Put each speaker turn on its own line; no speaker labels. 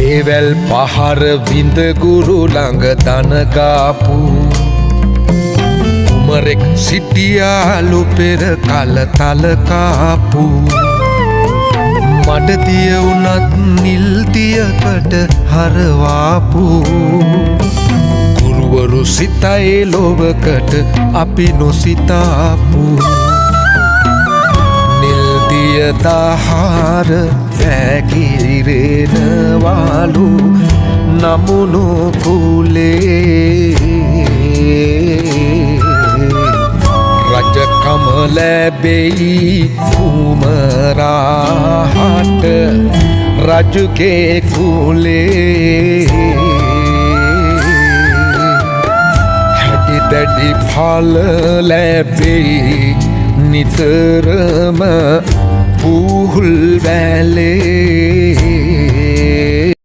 ඒවැල් පහර විඳ ගුරු ළඟ දනගාපු කුමරෙක් සිටියාලු පෙර කල තලකාපු මඩදිය වුණත් නිල්දියකට හරවාපු ගුරුවරු සිතයි ලොවකට අපි නොසිතාපු නිල්දිය දහර පැකිරෙනවාලු නමුණු කුලේ රජකම ලැබෙයි කුමරාහට රජුගේ කුලේ හැඩි දැඩි ඵල ලැබෙයි නිතරම පුහුල් වැලේ